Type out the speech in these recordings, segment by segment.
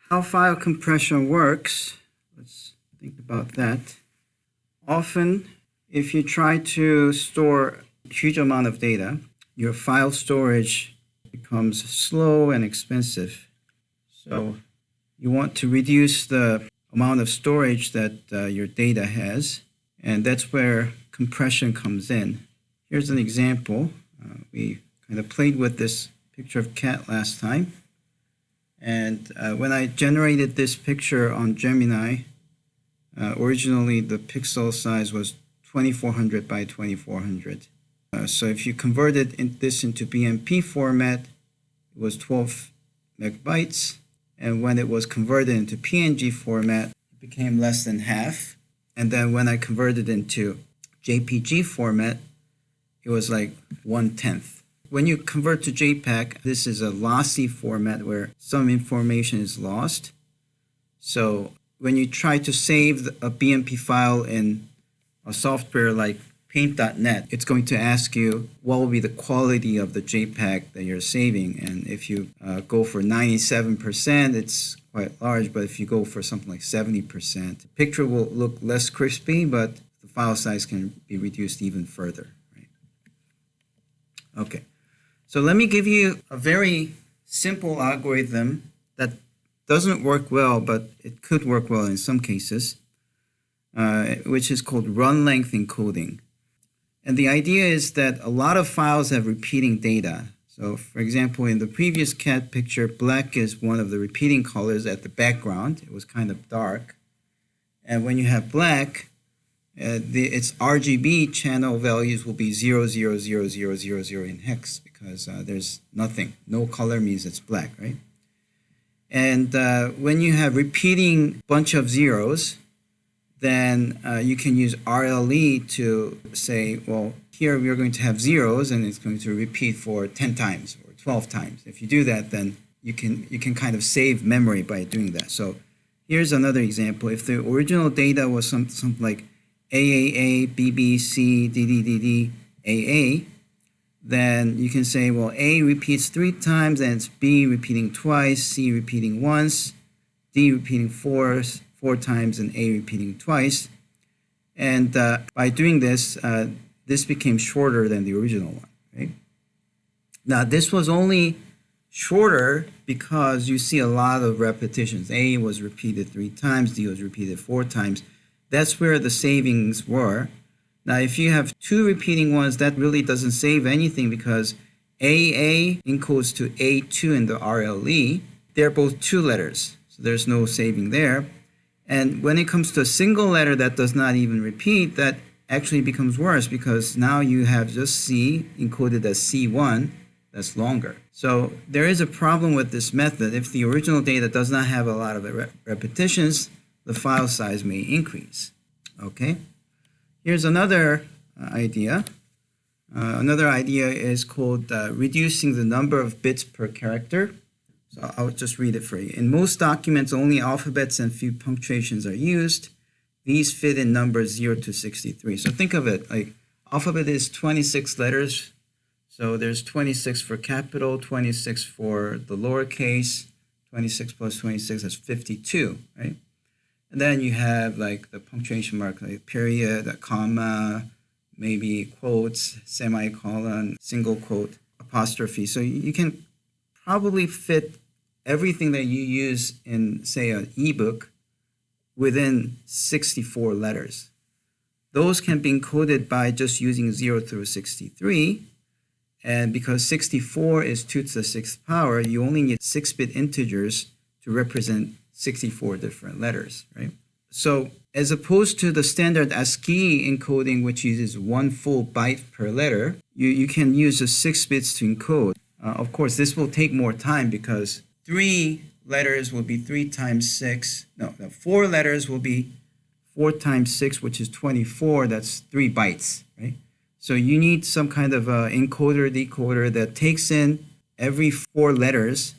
How file compression works, let's think about that. Often, if you try to store a huge amount of data, your file storage becomes slow and expensive. So you want to reduce the amount of storage that your data has, and that's where compression comes in. Here's an example. We kind of played with this picture of cat last time. And when I generated this picture on Gemini, originally the pixel size was 2400 by 2400. So if you converted this into BMP format, it was 12 megabytes. And when it was converted into PNG format, it became less than half. And then when I converted into JPG format, it was like 1/10. When you convert to JPEG, this is a lossy format where some information is lost. So when you try to save a BMP file in a software like Paint.net, it's going to ask you what will be the quality of the JPEG that you're saving. And if you go for 97%, it's quite large. But if you go for something like 70%, the picture will look less crispy, but the file size can be reduced even further. Right? Okay. So let me give you a very simple algorithm that doesn't work well, but it could work well in some cases, which is called run length encoding. And the idea is that a lot of files have repeating data. So for example, in the previous cat picture, black is one of the repeating colors at the background. It was kind of dark. And when you have black, its RGB channel values will be 0000000 in hex because there's nothing. No color means it's black, right? And when you have repeating bunch of zeros, then you can use RLE to say, well, here we are going to have zeros and it's going to repeat for 10 times or 12 times. If you do that, then you can kind of save memory by doing that. So here's another example. If the original data was something like AAA, BBC, DDDD, AA, then you can say, well, A repeats 3 times, and it's B repeating twice, C repeating once, D repeating four times, and A repeating twice. And by doing this, this became shorter than the original one. Right? Now, this was only shorter because you see a lot of repetitions. A was repeated 3 times, D was repeated 4 times. That's where the savings were. Now, if you have 2 repeating ones, that really doesn't save anything because AA encodes to A2 in the RLE. They're both 2 letters, so there's no saving there. And when it comes to a single letter that does not even repeat, that actually becomes worse because now you have just C encoded as C1, that's longer. So there is a problem with this method. If the original data does not have a lot of repetitions, the file size may increase. Okay, here's another idea. Another idea is called reducing the number of bits per character. So I'll just read it for you. In most documents, only alphabets and few punctuations are used. These fit in numbers 0 to 63. So think of it like alphabet is 26 letters. So there's 26 for capital, 26 for the lowercase, 26 plus 26 is 52, right? And then you have like the punctuation mark, like period, a comma, maybe quotes, semicolon, single quote, apostrophe. So you can probably fit everything that you use in, say, an ebook within 64 letters. Those can be encoded by just using 0 through 63. And because 64 is 2 to the 6th power, you only need 6-bit integers to represent 64 different letters, right? So as opposed to the standard ASCII encoding, which uses 1 full byte per letter, you can use the 6 bits to encode. Of course, this will take more time because 3 letters will be 3 times 6. No, 4 letters will be 4 times 6, which is 24. That's 3 bytes, right? So you need some kind of encoder, decoder that takes in every 4 letters,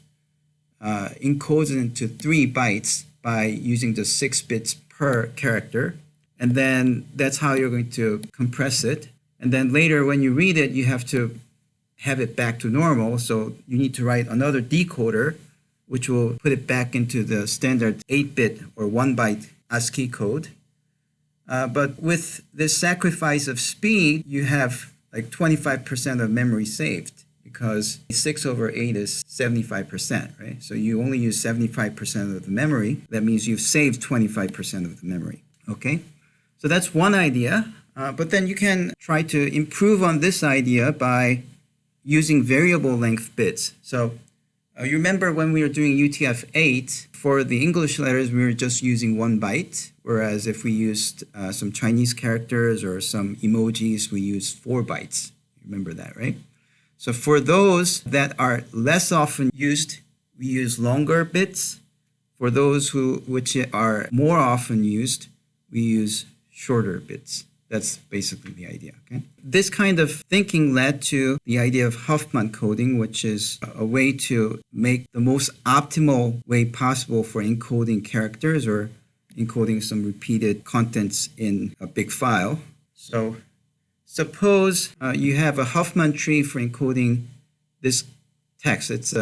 encodes it into 3 bytes by using the 6 bits per character. And then that's how you're going to compress it. And then later when you read it, you have to have it back to normal. So you need to write another decoder, which will put it back into the standard 8-bit or 1-byte ASCII code. But with this sacrifice of speed, you have like 25% of memory saved, because 6 over 8 is 75%, right? So you only use 75% of the memory. That means you've saved 25% of the memory, okay? So that's one idea. But then you can try to improve on this idea by using variable length bits. So you remember when we were doing UTF-8, for the English letters, we were just using 1 byte, whereas if we used some Chinese characters or some emojis, we used 4 bytes. Remember that, right? So for those that are less often used, we use longer bits. For those which are more often used, we use shorter bits. That's basically the idea, okay? This kind of thinking led to the idea of Huffman coding, which is a way to make the most optimal way possible for encoding characters or encoding some repeated contents in a big file. So suppose you have a Huffman tree for encoding this text. It's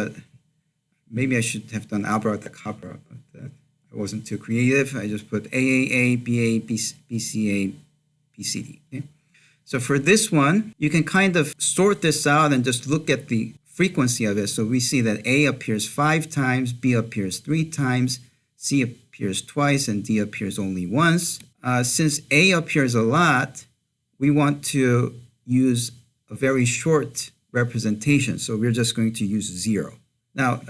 maybe I should have done abracadabra, but I wasn't too creative. I just put AAA, BA, BCA, BCD. Okay? So for this one, you can kind of sort this out and just look at the frequency of it. So we see that A appears 5 times, B appears 3 times, C appears twice, and D appears only once. Since A appears a lot, we want to use a very short representation. So we're just going to use 0. Now,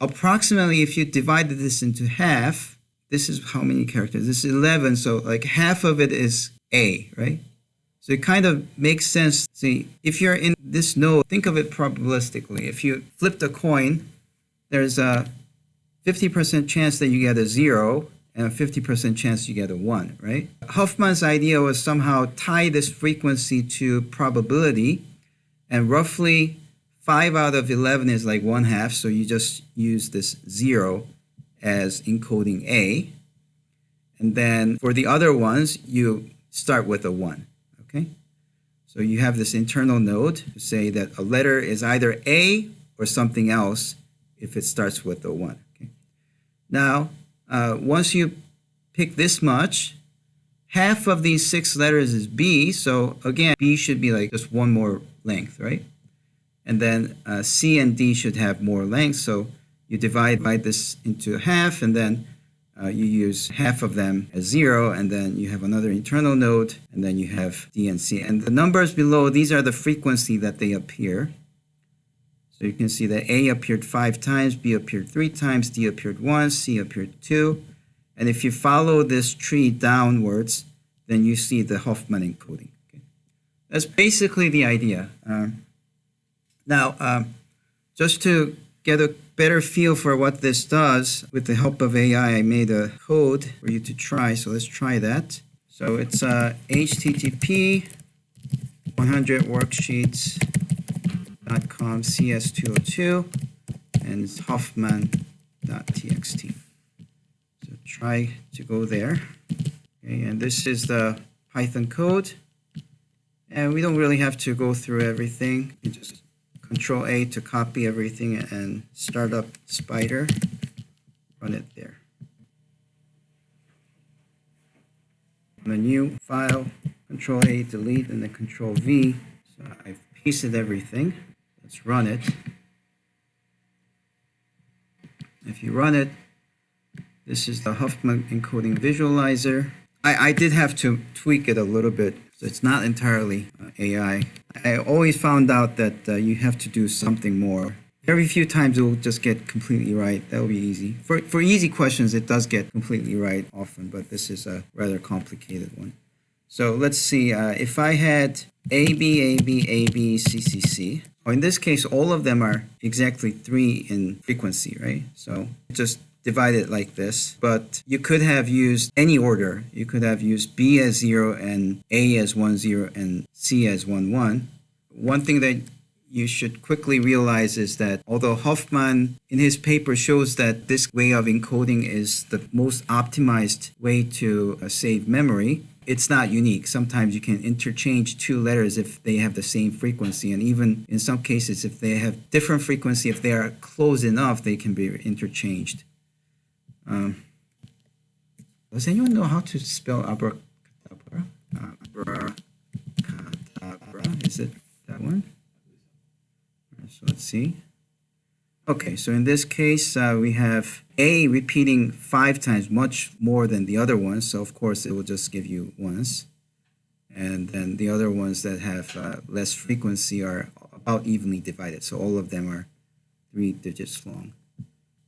approximately, if you divided this into half, this is how many characters? This is 11, so like half of it is A, right? So it kind of makes sense. See, if you're in this node, think of it probabilistically. If you flipped a coin, there's a 50% chance that you get a 0 and a 50% chance you get a 1, right? Huffman's idea was somehow tie this frequency to probability, and roughly 5 out of 11 is like 1/2, so you just use this 0 as encoding A. And then for the other ones, you start with a 1, okay? So you have this internal node to say that a letter is either A or something else if it starts with a 1, okay? Now, once you pick this much, half of these 6 letters is B, so again, B should be like just one more length, right? And then C and D should have more length, so you divide this into half, and then you use half of them as 0, and then you have another internal node, and then you have D and C. And the numbers below, these are the frequency that they appear. So you can see that A appeared 5 times, B appeared 3 times, D appeared once, C appeared 2. And if you follow this tree downwards, then you see the Huffman encoding. Okay? That's basically the idea. Now, just to get a better feel for what this does, with the help of AI, I made a code for you to try. So let's try that. So it's http 100worksheets.com CS202, and it's Huffman.txt. So try to go there. Okay, and this is the Python code. And we don't really have to go through everything. You just Control A to copy everything and start up Spider, run it there. On a new file, Control A, delete, and then Control V. So I've pasted everything. Let's run it. If you run it, this is the Huffman encoding visualizer. I did have to tweak it a little bit, so it's not entirely AI. I always found out that you have to do something more. Very few times it will just get completely right. That will be easy. For easy questions, it does get completely right often, but this is a rather complicated one. So let's see. If I had A, B, A, B, A, B, C, C, C. Or in this case, all of them are exactly 3 in frequency, right? So just divide it like this, but you could have used any order. You could have used B as 0 and A as 1, 0 and C as 1, 1. One thing that you should quickly realize is that although Huffman in his paper shows that this way of encoding is the most optimized way to save memory, it's not unique. Sometimes you can interchange two letters if they have the same frequency, and even in some cases, if they have different frequency, if they are close enough, they can be interchanged. Does anyone know how to spell abracadabra? Abracadabra, is it that one? So let's see. Okay, so in this case, we have A repeating 5 times, much more than the other ones. So of course, it will just give you ones. And then the other ones that have less frequency are about evenly divided. So all of them are 3 digits long.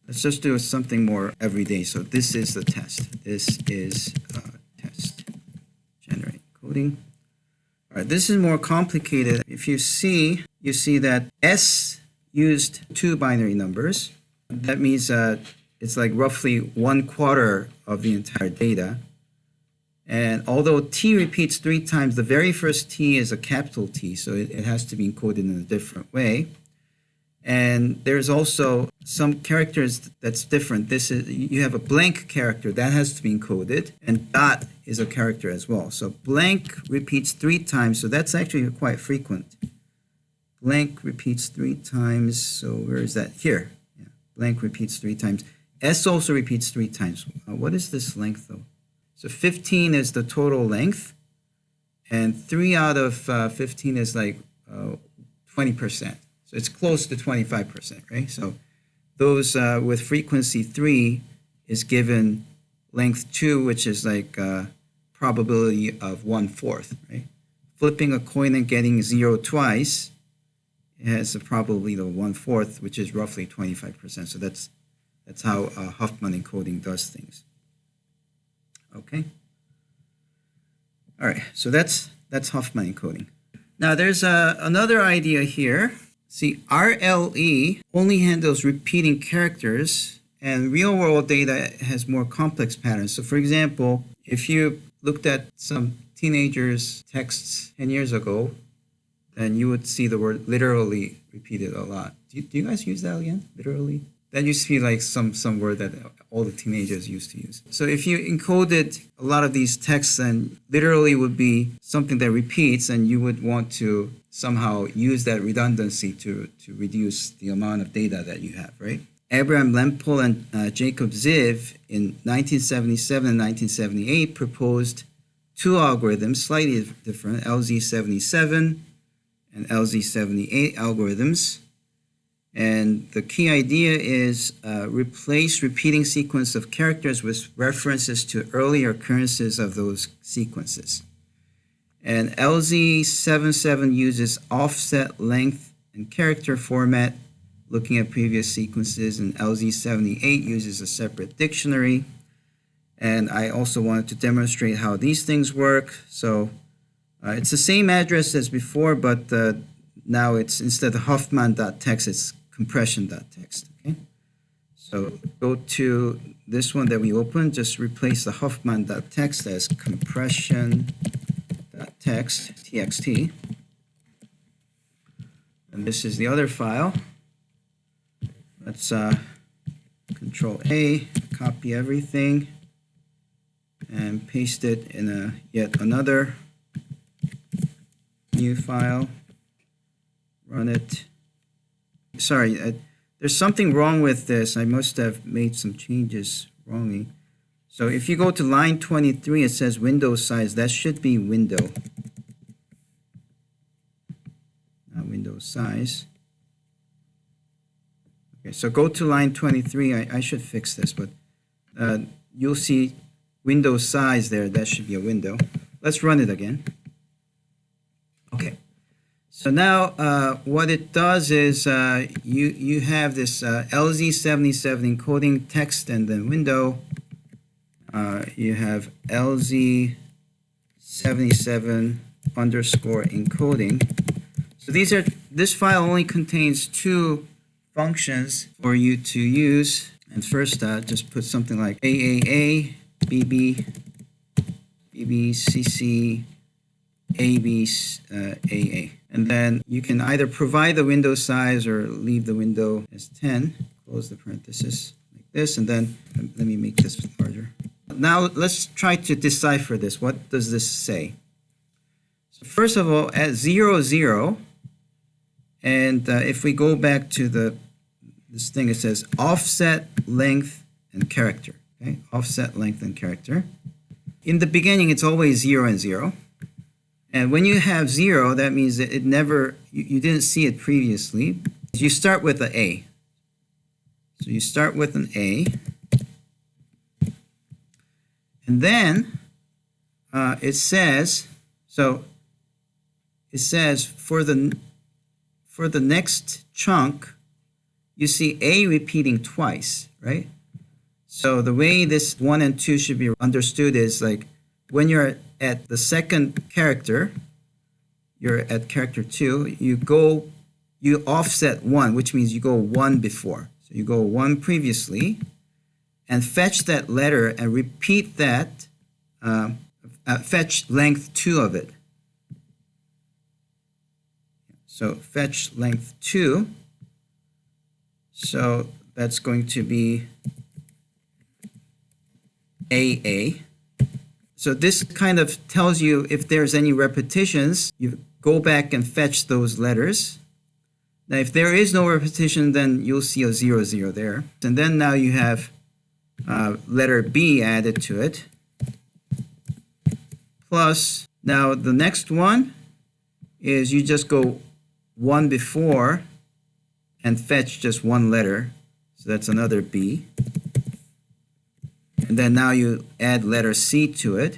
Let's just do something more everyday. So this is the test. This is a test. Generate coding. All right, this is more complicated. If you see that S used 2 binary numbers. That means it's like roughly 1/4 of the entire data. And although T repeats 3 times, the very first T is a capital T, so it has to be encoded in a different way. And there's also some characters that's different. This is, you have a blank character that has to be encoded, and dot is a character as well. So blank repeats 3 times, so that's actually quite frequent. Blank repeats 3 times, so where is that? Here. Yeah. Blank repeats 3 times. S also repeats 3 times. What is this length though? So 15 is the total length, and 3 out of 15 is like 20%. So it's close to 25%, right? So those with frequency 3 is given length 2, which is like probability of 1/4, right? Flipping a coin and getting 0 twice, it has a probability of 1/4, which is roughly 25%. So that's how Huffman encoding does things. Okay. All right. So that's Huffman encoding. Now there's another idea here. See, RLE only handles repeating characters, and real-world data has more complex patterns. So, for example, if you looked at some teenagers' texts 10 years ago, then you would see the word literally repeated a lot. Do you guys use that again? Literally? That used to be like some word that all the teenagers used to use. So if you encoded a lot of these texts, then literally would be something that repeats, and you would want to somehow use that redundancy to reduce the amount of data that you have, right? Abraham Lempel and Jacob Ziv in 1977 and 1978 proposed 2 algorithms, slightly different, LZ77 and LZ78 algorithms. And the key idea is replace repeating sequence of characters with references to earlier occurrences of those sequences. And LZ77 uses offset length and character format, looking at previous sequences, and LZ78 uses a separate dictionary. And I also wanted to demonstrate how these things work. So it's the same address as before, but now it's, instead of Huffman.txt, it's compression.txt. Okay, so go to this one that we opened, just replace the Huffman.txt as compression.txt, and this is the other file. Let's Control A, copy everything, and paste it in yet another new file. Run it. Sorry, there's something wrong with this. I must have made some changes wrongly. So if you go to line 23, it says window size. That should be window, not window size. Okay, so go to line 23. I should fix this, but you'll see window size there. That should be a window. Let's run it again. Okay. So now what it does is you have this LZ77 encoding text and then window. You have LZ77 underscore encoding. So this file only contains 2 functions for you to use. And first just put something like AAA, BB, BBCC, AA. And then you can either provide the window size or leave the window as 10. Close the parenthesis like this, and then let me make this larger. Now let's try to decipher this. What does this say? So first of all, at 0, 0, and if we go back to this thing, it says offset, length, and character. Okay, offset, length, and character. In the beginning, it's always 0 and 0. And when you have 0, that means that it never, you didn't see it previously. You start with an A. So you start with an A. And then it says for the next chunk, you see A repeating twice, right? So the way this 1 and 2 should be understood is like when you're at the second character, you're at character 2, you offset 1, which means you go 1 before. So you go 1 previously and fetch that letter and repeat that, fetch length 2 of it. So fetch length 2. So that's going to be AA. So this kind of tells you if there's any repetitions, you go back and fetch those letters. Now if there is no repetition, then you'll see a 0, 0 there. And then now you have letter B added to it. Plus, now the next one is you just go 1 before and fetch just 1 letter. So that's another B. And then now you add letter C to it.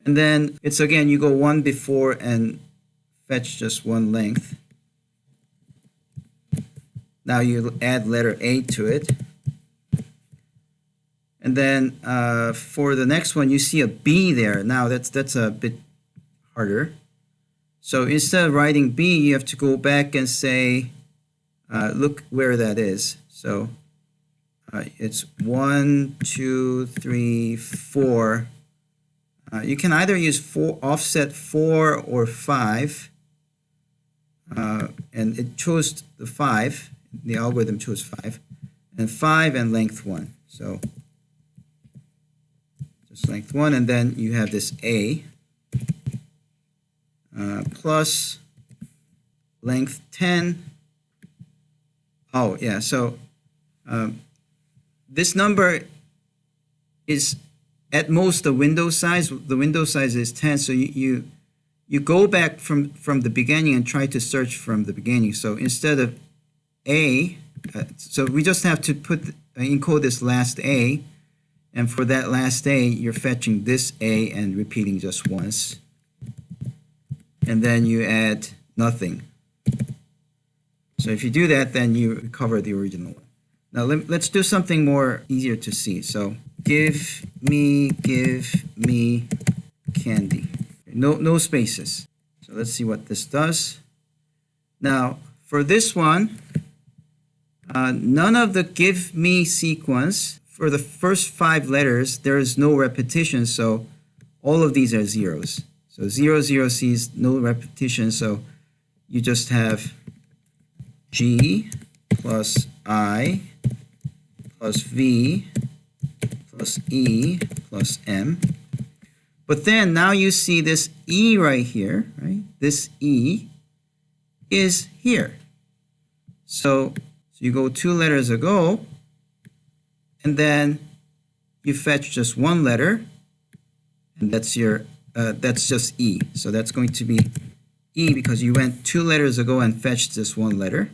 And then it's again, you go 1 before and fetch just 1 length. Now you add letter A to it. And then for the next one, you see a B there. Now that's a bit harder. So instead of writing B, you have to go back and say, look where that is. So it's 1, 2, 3, 4. You can either use offset 4 or 5. And it chose the 5. The algorithm chose 5. And 5 and length 1. So just length 1. And then you have this A. Plus length 10. Oh, yeah. So this number is at most the window size. The window size is 10. So you go back from the beginning and try to search from the beginning. So instead of A, so we just have to encode this last A. And for that last A, you're fetching this A and repeating just once. And then you add nothing. So if you do that, then you recover the original one. Now let's do something more easier to see. So give me candy. No spaces. So let's see what this does. Now for this one, none of the give me sequence, for the first 5 letters, there is no repetition. So all of these are zeros. So 0, 0 sees no repetition, so you just have G plus I plus V plus E plus M. But then now you see this E right here, right? This E is here. So you go 2 letters ago, and then you fetch just 1 letter, and that's just E. So that's going to be E because you went 2 letters ago and fetched this 1 letter.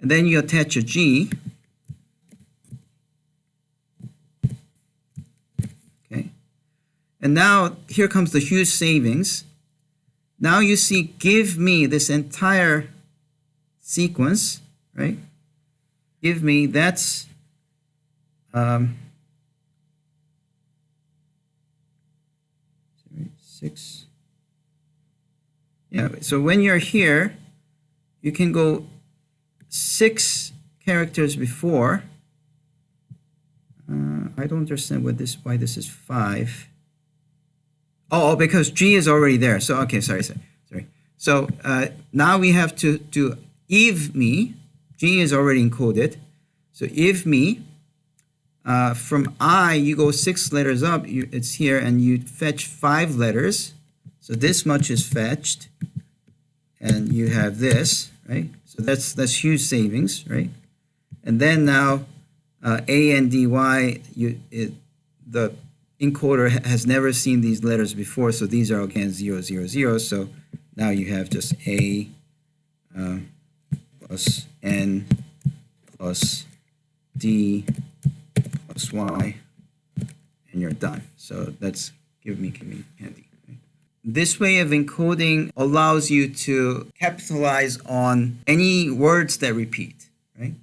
And then you attach a G. Okay. And now here comes the huge savings. Now you see give me this entire sequence, right? Give me, that's 6. Yeah, so when you're here, you can go 6 characters before. I don't understand why this is 5. Oh, because G is already there. So, okay, sorry. So now we have to do give me. G is already encoded. So if me, from I, you go 6 letters up, it's here, and you fetch 5 letters. So this much is fetched, and you have this, right? So that's huge savings, right? And then now, A and DY, the encoder has never seen these letters before, so these are again 0, 0, 0. So now you have just A plus N plus D plus Y, and you're done. So that's give me candy. Right? This way of encoding allows you to capitalize on any words that repeat, right?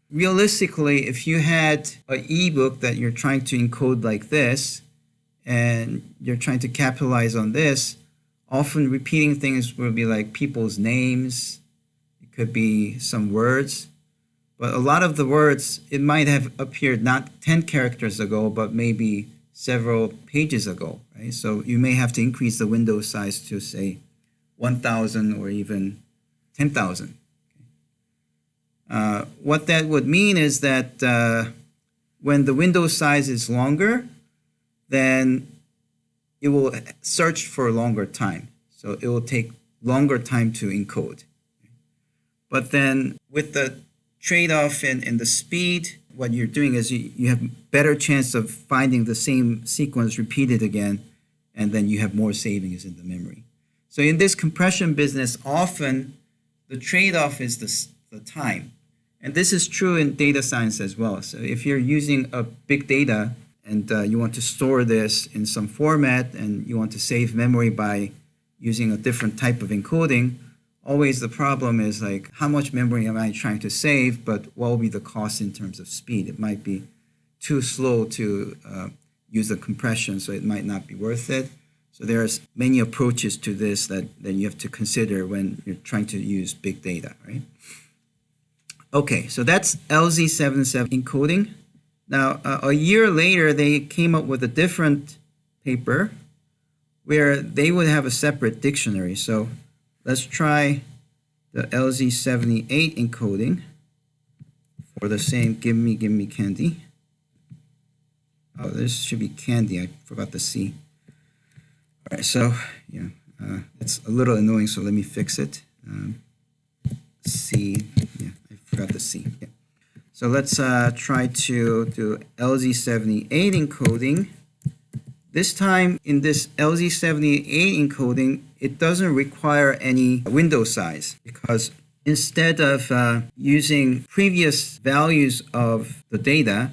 Realistically, if you had an ebook that you're trying to encode like this, and you're trying to capitalize on this, often repeating things will be like people's names. It could be some words. But a lot of the words, it might have appeared not 10 characters ago, but maybe several pages ago, right? So you may have to increase the window size to, say, 1,000 or even 10,000. What that would mean is that when the window size is longer, then it will search for a longer time. So it will take longer time to encode. But then with the trade-off in the speed, what you're doing is you have better chance of finding the same sequence repeated again, and then you have more savings in the memory. So in this compression business, often the trade-off is the time. And this is true in data science as well. So if you're using a big data and you want to store this in some format and you want to save memory by using a different type of encoding, always the problem is like, how much memory am I trying to save, but what will be the cost in terms of speed? It might be too slow to use the compression, so it might not be worth it. So there's many approaches to this that you have to consider when you're trying to use big data, right? Okay, so that's LZ77 encoding. Now, a year later, they came up with a different paper where they would have a separate dictionary. So let's try the LZ78 encoding for the same give me candy. Oh, this should be candy. I forgot the C. All right, so yeah, it's a little annoying, so let me fix it. C, yeah, I forgot the C. Yeah. So let's try to do LZ78 encoding. This time in this LZ78 encoding, it doesn't require any window size because instead of using previous values of the data,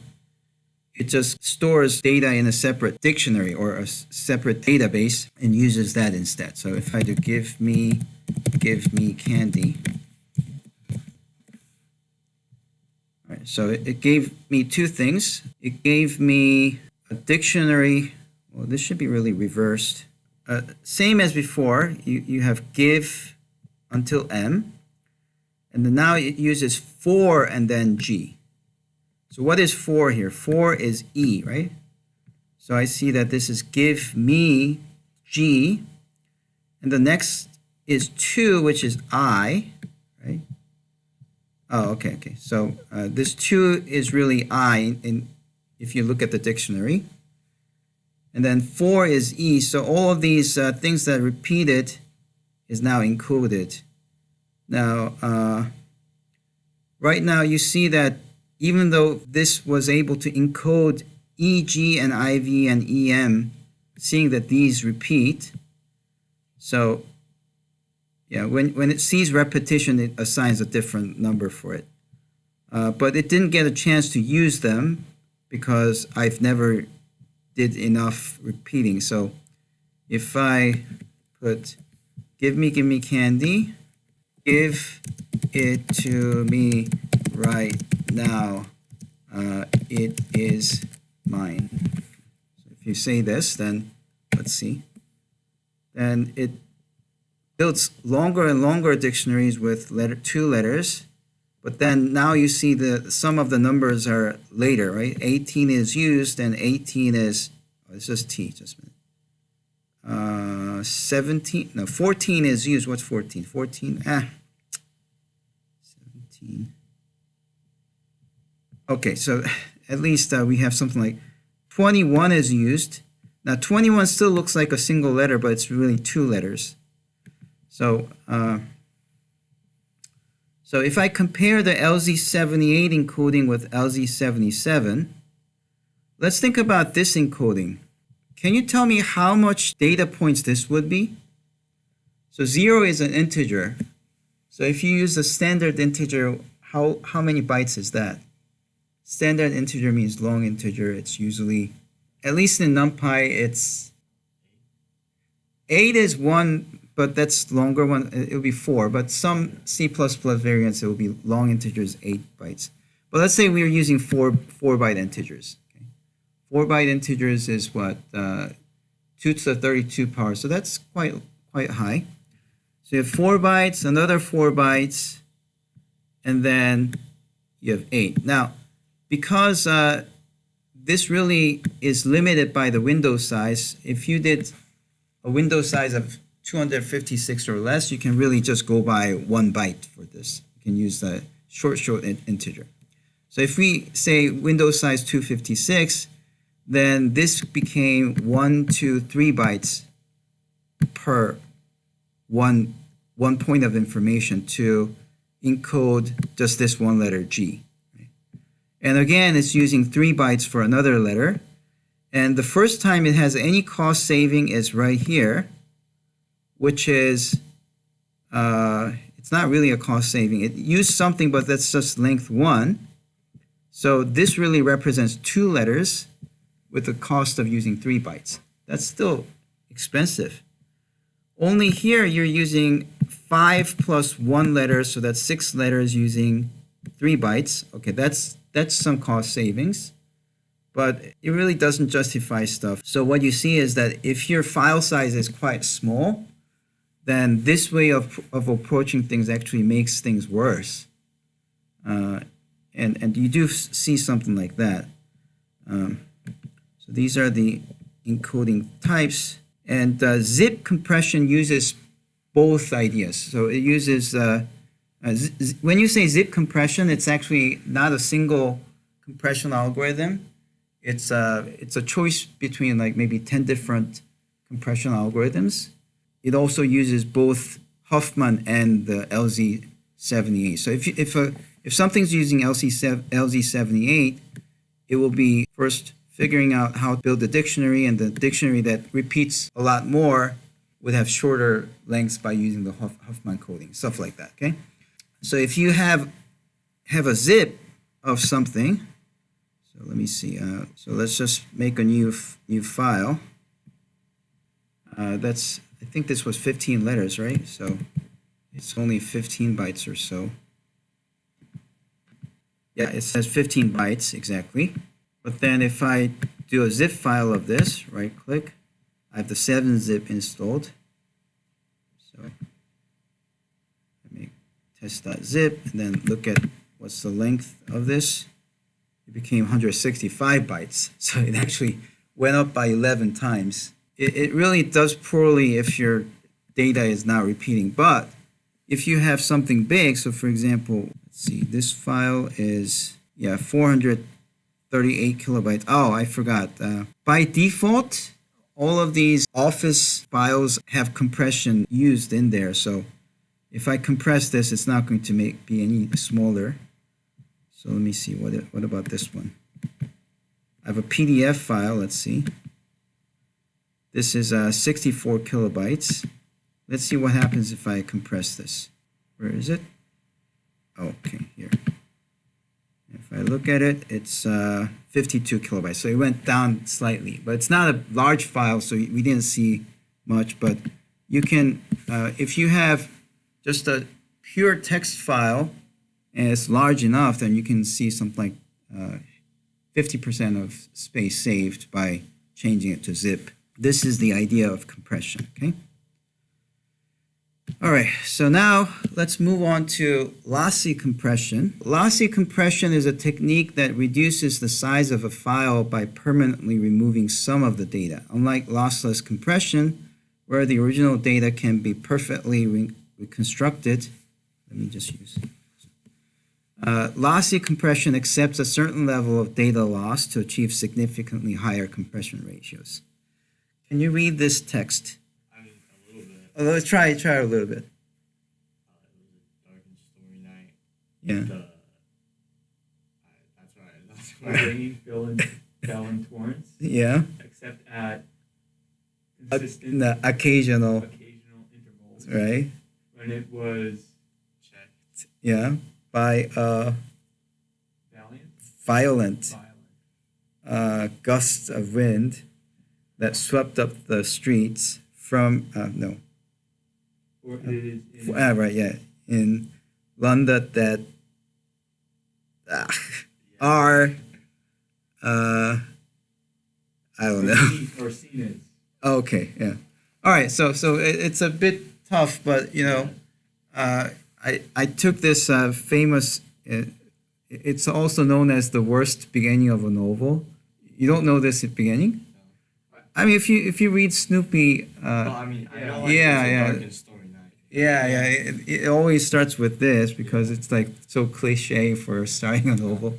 it just stores data in a separate dictionary or a separate database and uses that instead. So if I do give me candy. All right, so it gave me two things. It gave me a dictionary. Well, this should be really reversed. Same as before, you have give until M, and then now it uses for and then G. So what is for here? For is E, right? So I see that this is give me G, and the next is 2, which is I, right? Oh, okay. So this 2 is really I, if you look at the dictionary. And then 4 is E. So all of these things that repeated is now encoded. Now, right now you see that even though this was able to encode EG and IV and EM, seeing that these repeat, so yeah, when it sees repetition, it assigns a different number for it. But it didn't get a chance to use them because I've never did enough repeating. So if I put give me candy, give it to me right now, it is mine. So if you say this, then let's see. Then it builds longer and longer dictionaries with 2 letters. But then now you see some of the numbers are later, right? 18 is used and 18 is, it's just T, just a minute. 17, no, 14 is used. What's 14? 14, 17. Okay, so at least we have something like 21 is used. Now 21 still looks like a single letter, but it's really two letters. So so if I compare the LZ78 encoding with LZ77, let's think about this encoding. Can you tell me how much data points this would be? So 0 is an integer. So if you use the standard integer, how many bytes is that? Standard integer means long integer. It's usually, at least in NumPy, it's 8 is 1, but that's longer one. It will be 4. But some C++ variants, it will be long integers, 8 bytes. But let's say we're using 4-byte integers. Okay? 4-byte integers is what? 2 to the 32 power. So that's quite high. So you have 4 bytes, another 4 bytes, and then you have 8. Now, because this really is limited by the window size, if you did a window size of 256 or less, you can really just go by 1 byte for this. You can use the short integer. So if we say window size 256, then this became 1, 2, 3 bytes per one point of information to encode just this one letter G. And again, it's using 3 bytes for another letter. And the first time it has any cost saving is right here, which is, it's not really a cost saving. It used something, but that's just length 1. So this really represents 2 letters with the cost of using 3 bytes. That's still expensive. Only here you're using 5 plus 1 letter, so that's 6 letters using 3 bytes. Okay, that's some cost savings, but it really doesn't justify stuff. So what you see is that if your file size is quite small, then this way of approaching things actually makes things worse. And you do see something like that. So these are the encoding types. And zip compression uses both ideas. So it uses, when you say zip compression, it's actually not a single compression algorithm. It's a choice between like maybe 10 different compression algorithms. It also uses both Huffman and the LZ78. So if something's using LZ78, it will be first figuring out how to build a dictionary, and the dictionary that repeats a lot more would have shorter lengths by using the Huffman coding, stuff like that, okay? So if you have a zip of something, so let me see, so let's just make a new file. I think this was 15 letters, right? So it's only 15 bytes or so. Yeah, it says 15 bytes exactly. But then if I do a zip file of this, right click, I have the 7-zip installed. So let me test.zip and then look at what's the length of this. It became 165 bytes. So it actually went up by 11 times. It really does poorly if your data is not repeating. But if you have something big, so for example, let's see, this file is, 438 kilobytes. Oh, I forgot. By default, all of these Office files have compression used in there. So if I compress this, it's not going to be any smaller. So let me see, what about this one? I have a PDF file, let's see. This is 64 kilobytes. Let's see what happens if I compress this. Where is it? Oh, okay, here. If I look at it, it's 52 kilobytes. So it went down slightly, but it's not a large file, so we didn't see much. But you can, if you have just a pure text file and it's large enough, then you can see something like 50% of space saved by changing it to zip. This is the idea of compression, okay? All right, so now let's move on to lossy compression. Lossy compression is a technique that reduces the size of a file by permanently removing some of the data. Unlike lossless compression, where the original data can be perfectly reconstructed, let me just use Lossy compression accepts a certain level of data loss to achieve significantly higher compression ratios. Can you read this text? I mean, a little bit. Let's try a little bit. It was a dark and stormy night. Yeah. That's right. Rain fell in torrents. Yeah. Except at consistent, Occasional. intervals. Right. When it was Checked. Yeah. By violent gusts of wind that swept up the streets from Or it is in, right, yeah, in London that are I don't know. or seen as. Okay, yeah. All right, so it's a bit tough, but I took this famous. It's also known as the worst beginning of a novel. You don't know this at beginning? I mean, if you read Snoopy, Well, I mean, I know yeah, it's a yeah. dark and stormy night. yeah, it always starts with this because it's like so cliche for starting a novel.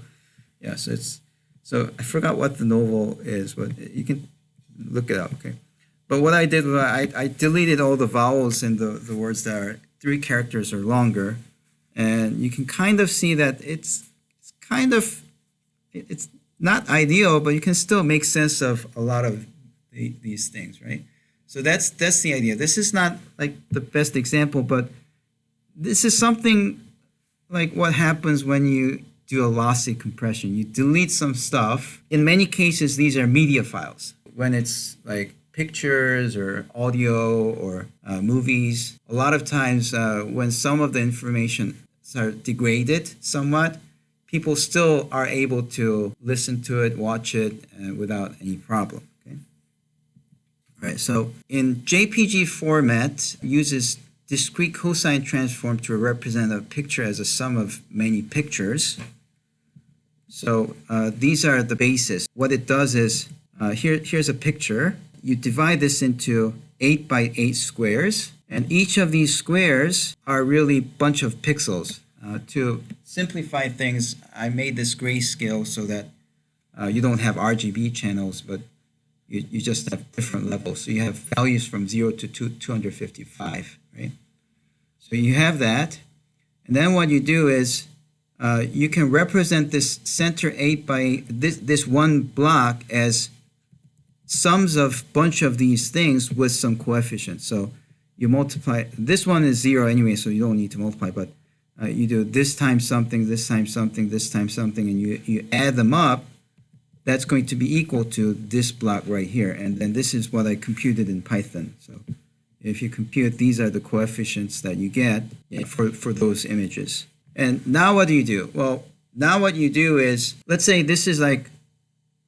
Yeah, so I forgot what the novel is, but you can look it up, okay? But what I did was I deleted all the vowels in the words that are 3 characters or longer, and you can kind of see that it's not ideal, but you can still make sense of a lot of these things, right? So that's the idea. This is not like the best example, but this is something like what happens when you do a lossy compression. You delete some stuff. In many cases, these are media files. When it's like pictures or audio or movies, a lot of times when some of the information are degraded somewhat, people still are able to listen to it, watch it without any problem. Okay. All right. So in JPG format, uses discrete cosine transform to represent a picture as a sum of many pictures. So these are the basis. What it does is here's a picture. You divide this into 8 by 8 squares, and each of these squares are really a bunch of pixels. To simplify things, I made this grayscale so that you don't have RGB channels, but you just have different levels. So you have values from 0 to 255, right? So you have that, and then what you do is you can represent this center 8 by this one block as sums of bunch of these things with some coefficients. So you multiply, this one is 0 anyway, so you don't need to multiply, but you do this times something, this times something, this times something, and you add them up. That's going to be equal to this block right here. And then this is what I computed in Python. So if you compute, these are the coefficients that you get for those images. And now what do? Well, now what you do is, let's say this is like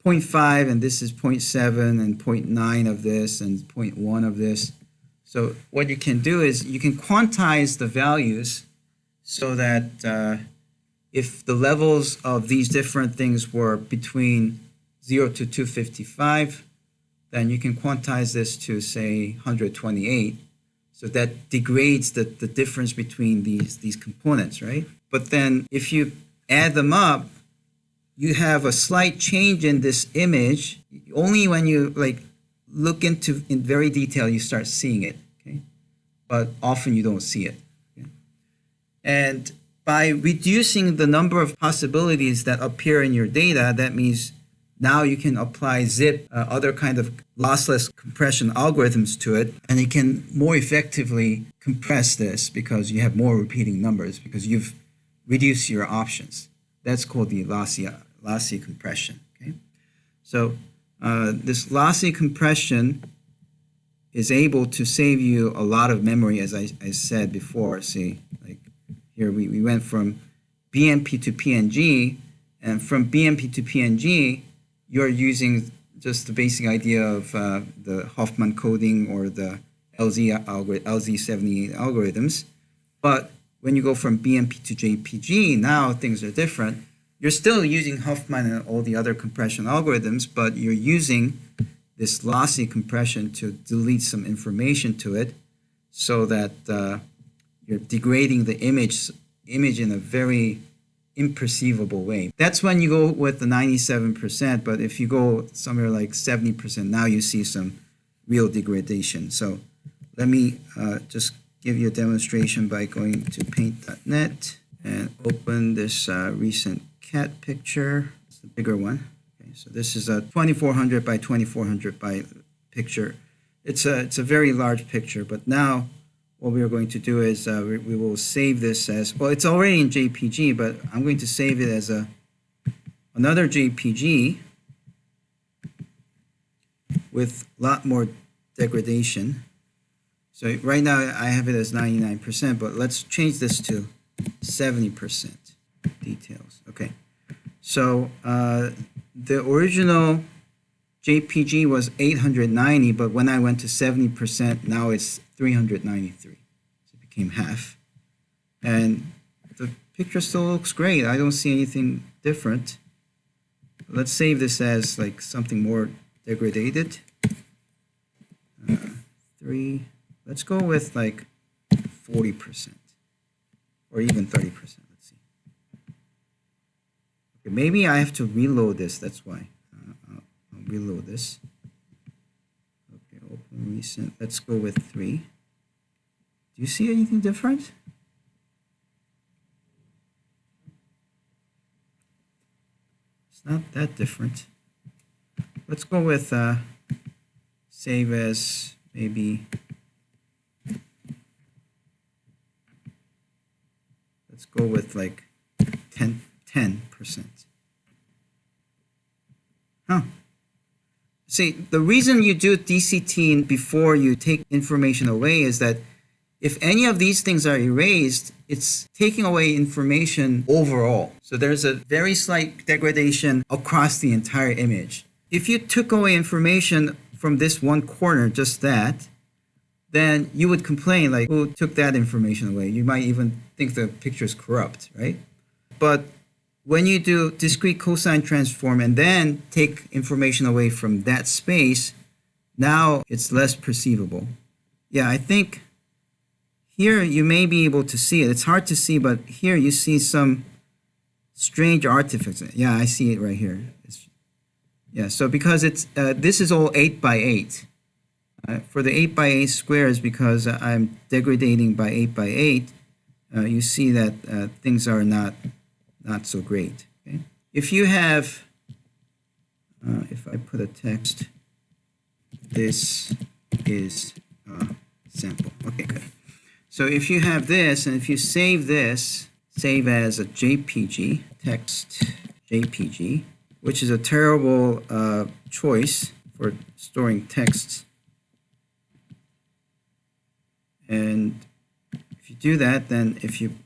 0.5 and this is 0.7 and 0.9 of this and 0.1 of this. So what you can do is you can quantize the values so that if the levels of these different things were between 0 to 255, then you can quantize this to, say, 128. So that degrades the difference between these components, right? But then if you add them up, you have a slight change in this image. Only when you look into in very detail, you start seeing it, okay? But often you don't see it. Okay? And by reducing the number of possibilities that appear in your data, that means now you can apply zip, other kind of lossless compression algorithms to it, and it can more effectively compress this because you have more repeating numbers because you've reduced your options. That's called the lossy compression. Okay, so this lossy compression is able to save you a lot of memory, as I said before. See, like here we went from BMP to PNG, and from BMP to PNG, you're using just the basic idea of the Hoffman coding or the LZ78 algorithms. But when you go from BMP to JPG, now things are different. You're still using Hoffman and all the other compression algorithms, but you're using this lossy compression to delete some information to it so that you're degrading the image in a very imperceivable way. That's when you go with the 97%, but if you go somewhere like 70%, now you see some real degradation. So let me just give you a demonstration by going to paint.net and open this recent cat picture. It's the bigger one. Okay, so this is a 2400 by 2400 by picture. It's a very large picture, but now what we are going to do is we will save this as, well, it's already in JPG, but I'm going to save it as another JPG with a lot more degradation. So right now I have it as 99%, but let's change this to 70% details. Okay, so the original JPG was 890, but when I went to 70%, now it's 393. So it became half. And the picture still looks great. I don't see anything different. Let's save this as like something more degraded. 3. Let's go with like 40% or even 30%. Let's see. Okay, maybe I have to reload this. That's why. I'll reload this. Okay, open recent. Let's go with 3. Do you see anything different? It's not that different. Let's go with save as maybe. Let's go with like 10%. Huh. See, the reason you do DCT before you take information away is that if any of these things are erased, it's taking away information overall. So there's a very slight degradation across the entire image. If you took away information from this one corner, just that, then you would complain like, who took that information away? You might even think the picture is corrupt, right? But when you do discrete cosine transform and then take information away from that space, now it's less perceivable. Yeah, I think here you may be able to see it. It's hard to see, but here you see some strange artifacts. Yeah, I see it right here. Yeah, so because it's this is all 8 by 8. For the 8 by 8 squares, because I'm degrading by 8 by 8, you see that things are not so great. Okay? If you have, if I put a text, this is a sample. Okay, good. So if you have this, and if you save this, save as a JPG, text JPG, which is a terrible choice for storing text. And if you do that, then if you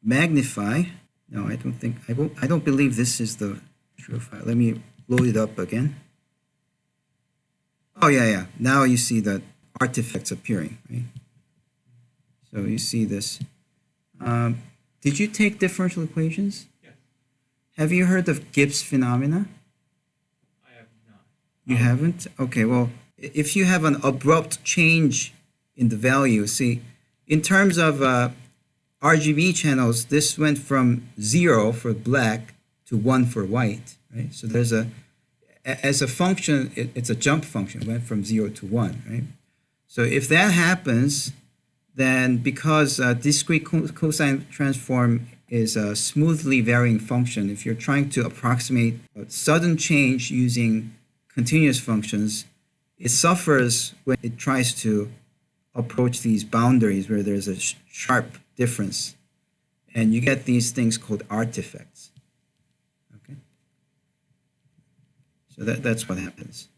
magnify, no, I don't believe this is the true file. Let me load it up again. Oh yeah. Now you see the artifacts appearing, right? So you see this. Did you take differential equations? Yes. Have you heard of Gibbs phenomena? I have not. You haven't? Okay, well, if you have an abrupt change in the value, see, in terms of RGB channels, this went from 0 for black to 1 for white, right? So there's as a function, it's a jump function, it went from 0 to 1, right? So if that happens, then because discrete cosine transform is a smoothly varying function, if you're trying to approximate a sudden change using continuous functions, it suffers when it tries to approach these boundaries where there's a sharp difference. And you get these things called artifacts. Okay? So that's what happens.